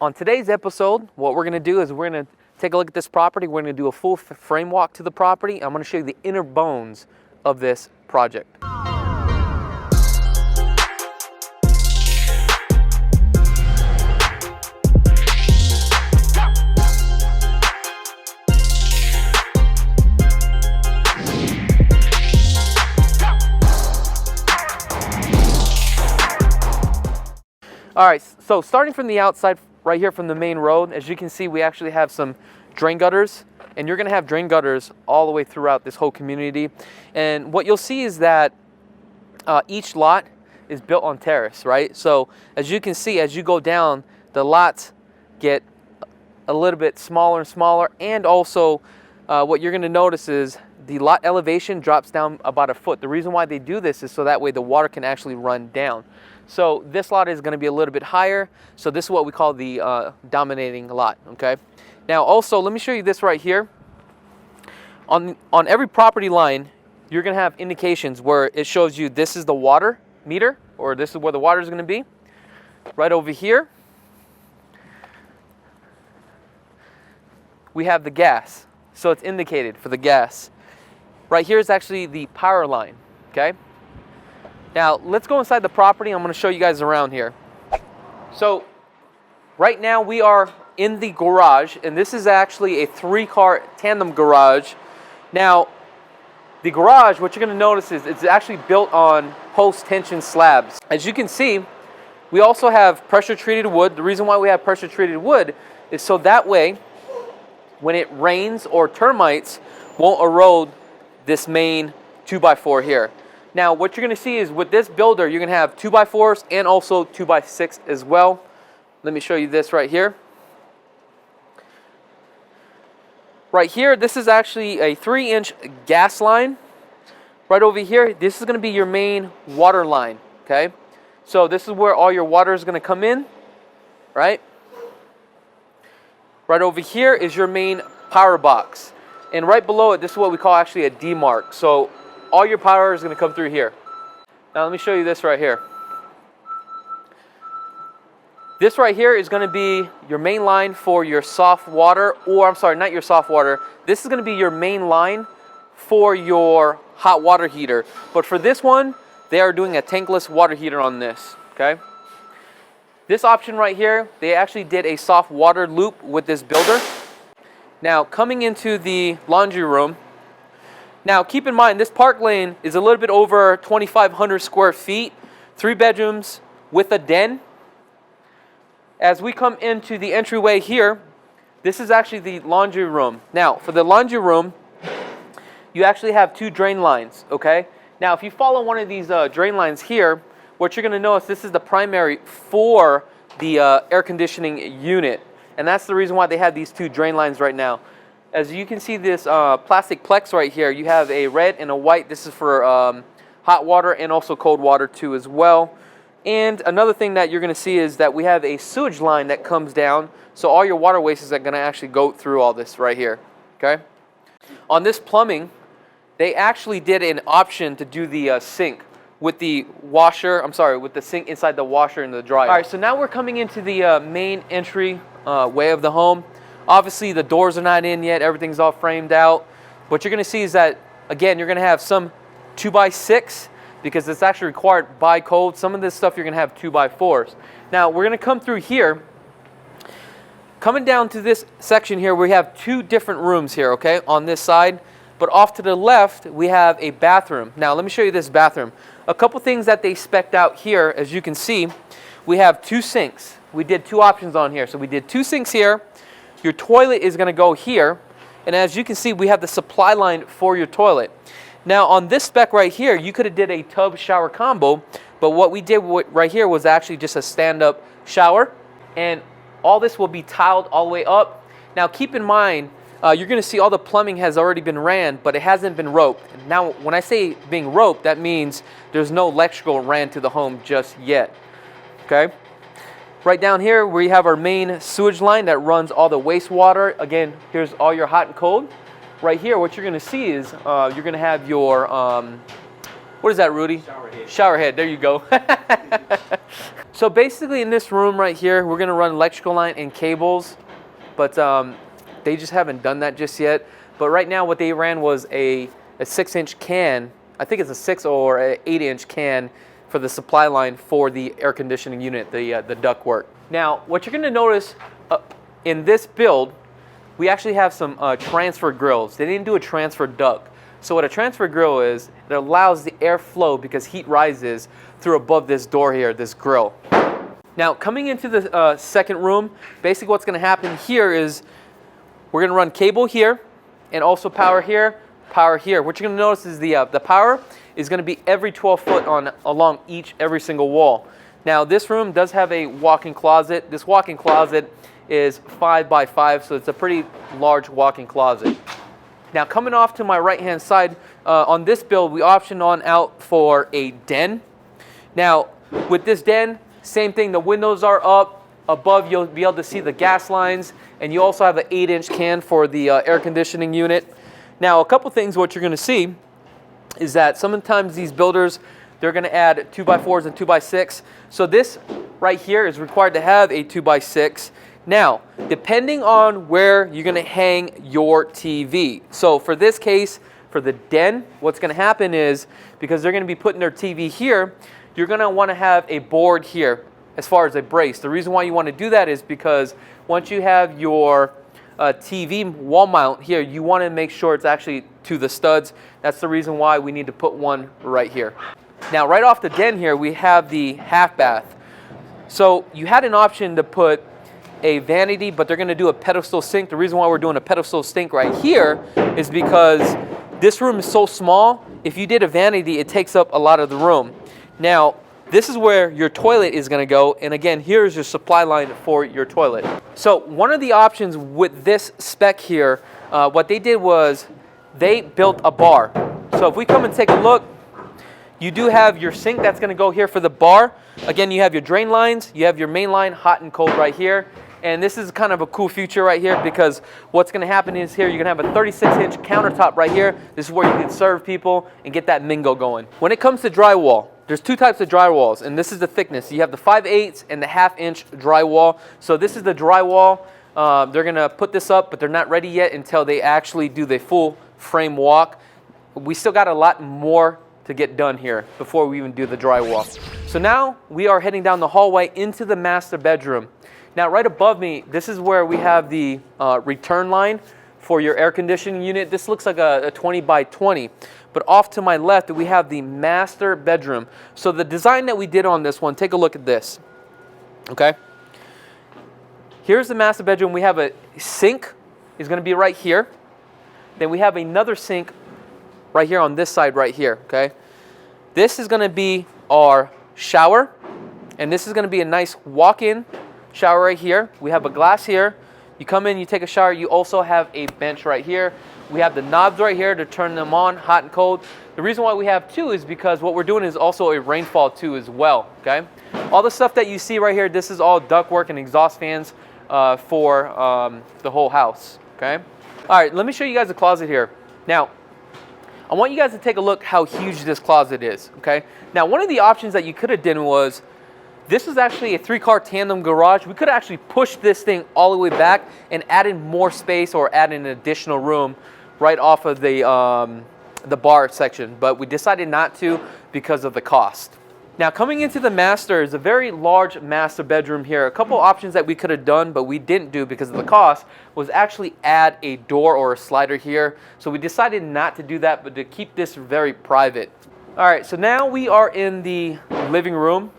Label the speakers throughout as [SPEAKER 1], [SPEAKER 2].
[SPEAKER 1] On today's episode, what we're going to do is we're going to take a look at this property. We're going to do a full frame walk to the property. I'm going to show you the inner bones of this project. All right, so starting from the outside, right here from the main road, as you can see, we actually have some drain gutters, and you're gonna have drain gutters all the way throughout this whole community. And what you'll see is that each lot is built on terrace, right? So as you can see, as you go down, the lots get a little bit smaller and smaller, and also what you're gonna notice is the lot elevation drops down about a foot. The reason why they do this is so that way the water can actually run down. So this lot is going to be a little bit higher. So this is what we call the dominating lot, okay? Now also, let me show you this right here. On every property line, you're going to have indications where it shows you this is the water meter, or this is where the water is going to be. Right over here, we have the gas. So it's indicated for the gas. Right here is actually the power line, okay? Now, let's go inside the property. I'm going to show you guys around here. So, right now we are in the garage, and this is actually a 3-car tandem garage. Now, the garage, what you're going to notice is it's actually built on post-tension slabs. As you can see, we also have pressure-treated wood. The reason why we have pressure-treated wood is so that way, when it rains or termites won't erode this main 2x4 here. Now, what you're going to see is with this builder, you're going to have 2x4s and also 2x6 as well. Let me show you this right here. Right here, this is actually a 3-inch gas line. Right over here, this is going to be your main water line, okay? So this is where all your water is going to come in, right? Right over here is your main power box. And right below it, this is what we call actually a D-mark. So all your power is going to come through here. Now let me show you this right here. This right here is going to be your main line for your soft water, or I'm sorry, not your soft water. This is going to be your main line for your hot water heater. But for this one, they are doing a tankless water heater on this, okay? This option right here, they actually did a soft water loop with this builder. Now coming into the laundry room, now keep in mind this park lane is a little bit over 2,500 square feet, 3 bedrooms with a den. As we come into the entryway here, this is actually the laundry room. Now for the laundry room, you actually have 2 drain lines, okay? Now if you follow one of these drain lines here, what you're going to notice, this is the primary for the air conditioning unit. And that's the reason why they have these 2 drain lines right now. As you can see this plastic plex right here, you have a red and a white. This is for hot water and also cold water too as well. And another thing that you're going to see is that we have a sewage line that comes down. So all your water wastes are going to actually go through all this right here, okay? On this plumbing, they actually did an option to do the sink with the washer, with the sink inside the washer and the dryer. All right, so now we're coming into the main entry way of the home. Obviously, the doors are not in yet. Everything's all framed out. What you're going to see is that, again, you're going to have some 2x6 because it's actually required by code. Some of this stuff you're going to have 2x4s. Now, we're going to come through here. Coming down to this section here, we have 2 different rooms here, okay, on this side. But off to the left, we have a bathroom. Now, let me show you this bathroom. A couple things that they spec'd out here, as you can see, we have 2 sinks. We did 2 options on here. So we did 2 sinks here. Your toilet is going to go here. And as you can see, we have the supply line for your toilet. Now, on this spec right here, you could have did a tub shower combo. But what we did right here was actually just a stand-up shower. And all this will be tiled all the way up. Now, keep in mind, you're going to see all the plumbing has already been ran, but it hasn't been roped. Now, when I say being roped, that means there's no electrical ran to the home just yet. Okay? Right down here, we have our main sewage line that runs all the wastewater. Again, here's all your hot and cold. Right here, what you're going to see is you're going to have your, what is that, Rudy?
[SPEAKER 2] Shower head.
[SPEAKER 1] Shower head, there you go. So basically in this room right here, we're gonna run electrical line and cables, but they just haven't done that just yet. But right now what they ran was a 6-inch can. I think it's a 6 or an 8-inch can for the supply line for the air conditioning unit, the ductwork. Now, what you're gonna notice in this build, we actually have some transfer grills. They didn't do a transfer duct. So what a transfer grill is, it allows the airflow because heat rises through above this door here, this grill. Now, coming into the second room, basically what's gonna happen here is we're gonna run cable here and also power here, power here. What you're gonna notice is the power is gonna be every 12 foot along every single wall. Now, this room does have a walk-in closet. This walk-in closet is 5 by 5, so it's a pretty large walk-in closet. Now, coming off to my right-hand side, on this build, we optioned on out for a den. Now, with this den, same thing, the windows are up. Above, you'll be able to see the gas lines, and you also have an 8-inch can for the air conditioning unit. Now, a couple things what you're gonna see is that sometimes these builders, they're gonna add 2x4s and 2x6. So this right here is required to have a 2x6. Now, depending on where you're gonna hang your TV. So for this case, for the den, what's gonna happen is, because they're gonna be putting their TV here, you're gonna wanna have a board here as far as a brace. The reason why you wanna do that is because once you have your TV wall mount here, you wanna make sure it's actually to the studs. That's the reason why we need to put one right here. Now, right off the den here, we have the half bath. So you had an option to put a vanity, but they're gonna do a pedestal sink. The reason why we're doing a pedestal sink right here is because this room is so small. If you did a vanity, it takes up a lot of the room. Now, this is where your toilet is gonna go, and again, here's your supply line for your toilet. So one of the options with this spec here, what they did was they built a bar. So if we come and take a look, you do have your sink that's gonna go here for the bar. Again, you have your drain lines, you have your main line, hot and cold right here. And this is kind of a cool feature right here, because what's gonna happen is here, you're gonna have a 36-inch countertop right here. This is where you can serve people and get that mingle going. When it comes to drywall, there's two types of drywalls, and this is the thickness. You have the 5/8 and the 1/2-inch drywall. So this is the drywall. They're gonna put this up, but they're not ready yet until they actually do the full frame walk. We still got a lot more to get done here before we even do the drywall. So now we are heading down the hallway into the master bedroom. Now, right above me, this is where we have the return line for your air conditioning unit. This looks like a 20 by 20. But off to my left, we have the master bedroom. So the design that we did on this one, take a look at this. Okay? Here's the master bedroom. We have a sink, is going to be right here. Then we have another sink right here on this side right here. Okay? This is going to be our shower. And this is going to be a nice walk-in shower right here. We have a glass here. You come in, you take a shower. You also have a bench right here. We have the knobs right here to turn them on, hot and cold. The reason why we have two is because what we're doing is also a rainfall too as well, okay? All the stuff that you see right here, this is all ductwork and exhaust fans for the whole house, okay? All right, let me show you guys the closet here. Now, I want you guys to take a look how huge this closet is, okay? Now, one of the options that you could have done was, this is actually a 3-car tandem garage. We could actually push this thing all the way back and add in more space or add in an additional room right off of the bar section, but we decided not to because of the cost. Now, coming into the master is a very large master bedroom here. A couple options that we could have done, but we didn't do because of the cost, was actually add a door or a slider here. So we decided not to do that, but to keep this very private. All right, so now we are in the living room.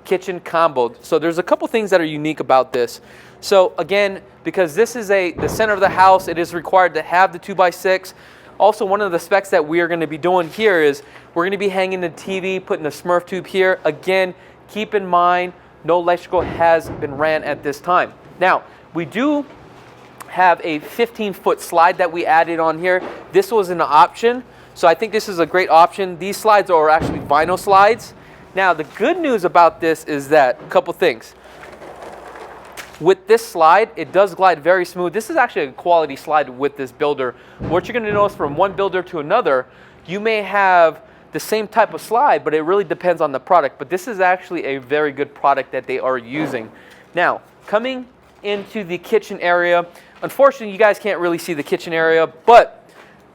[SPEAKER 1] Kitchen combo. So there's a couple things that are unique about this. So again, because this is the center of the house, it is required to have the 2x6. Also, one of the specs that we are going to be doing here is we're going to be hanging the TV, putting the Smurf tube here. Again, keep in mind, no electrical has been ran at this time. Now, we do have a 15-foot slide that we added on here. This was an option, so I think this is a great option. These slides are actually vinyl slides. Now, the good news about this is that, a couple things. With this slide, it does glide very smooth. This is actually a quality slide with this builder. What you're going to notice from one builder to another, you may have the same type of slide, but it really depends on the product. But this is actually a very good product that they are using. Now, coming into the kitchen area, unfortunately, you guys can't really see the kitchen area, but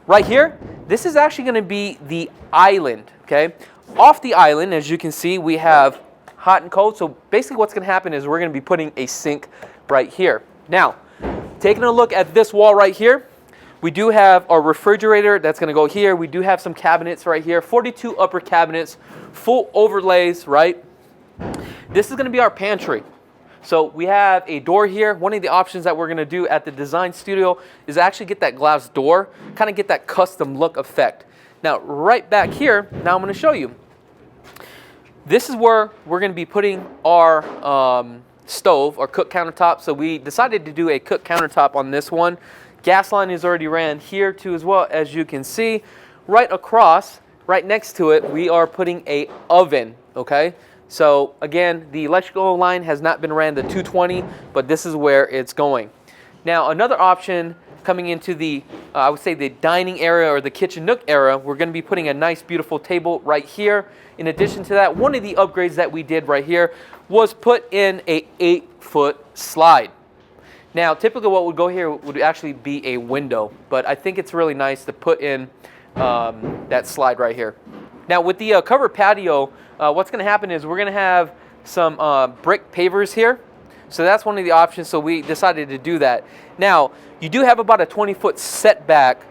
[SPEAKER 1] right here, this is actually going to be the island, okay? Off the island, as you can see, we have hot and cold. So basically what's going to happen is we're going to be putting a sink right here. Now, taking a look at this wall right here, we do have our refrigerator that's going to go here. We do have some cabinets right here, 42 upper cabinets, full overlays, right? This is going to be our pantry. So we have a door here. One of the options that we're going to do at the design studio is actually get that glass door, kind of get that custom look effect. Now, right back here, now I'm going to show you. This is where we're going to be putting our stove, our cook countertop. So we decided to do a cook countertop on this one. Gas line is already ran here too as well, as you can see. Right across, right next to it, we are putting a oven, okay? So again, the electrical line has not been ran to 220, but this is where it's going. Now, another option coming into the, I would say the dining area or the kitchen nook area, we're going to be putting a nice beautiful table right here. In addition to that, one of the upgrades that we did right here was put in a 8-foot slide. Now, typically what would go here would actually be a window, but I think it's really nice to put in that slide right here. Now, with the covered patio, what's going to happen is we're going to have some brick pavers here. So that's one of the options, so we decided to do that. Now, you do have about a 20-foot setback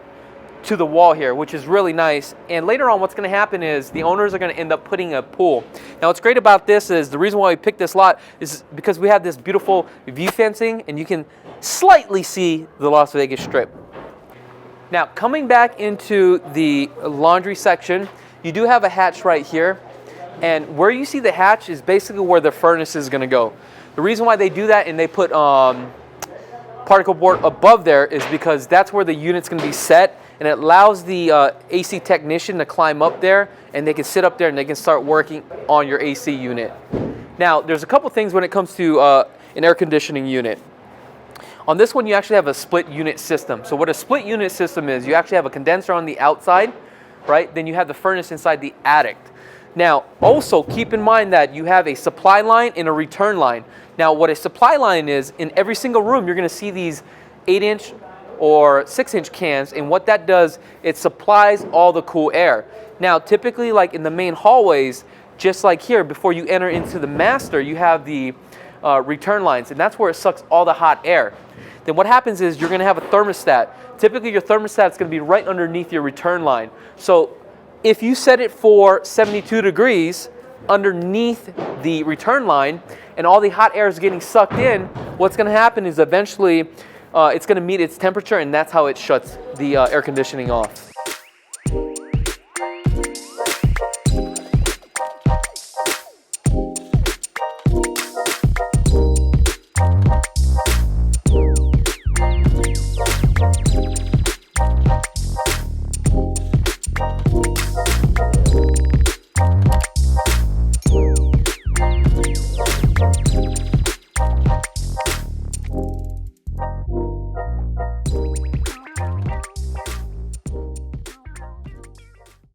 [SPEAKER 1] to the wall here, which is really nice. And later on, what's going to happen is the owners are going to end up putting a pool. Now, what's great about this is the reason why we picked this lot is because we have this beautiful view fencing, and you can slightly see the Las Vegas Strip. Now, coming back into the laundry section, you do have a hatch right here. And where you see the hatch is basically where the furnace is going to go. The reason why they do that and they put particle board above there is because that's where the unit's going to be set, and it allows the AC technician to climb up there, and they can sit up there and they can start working on your AC unit. Now, there's a couple things when it comes to an air conditioning unit. On this one, you actually have a split unit system. So what a split unit system is, you actually have a condenser on the outside, right? Then you have the furnace inside the attic. Now, also keep in mind that you have a supply line and a return line. Now, what a supply line is, in every single room, you're going to see these 8-inch or 6-inch cans, and what that does, it supplies all the cool air. Now, typically, like in the main hallways, just like here, before you enter into the master, you have the return lines, and that's where it sucks all the hot air. Then what happens is you're going to have a thermostat. Typically, your thermostat is going to be right underneath your return line. So if you set it for 72 degrees underneath the return line and all the hot air is getting sucked in, what's going to happen is eventually it's going to meet its temperature, and that's how it shuts the air conditioning off.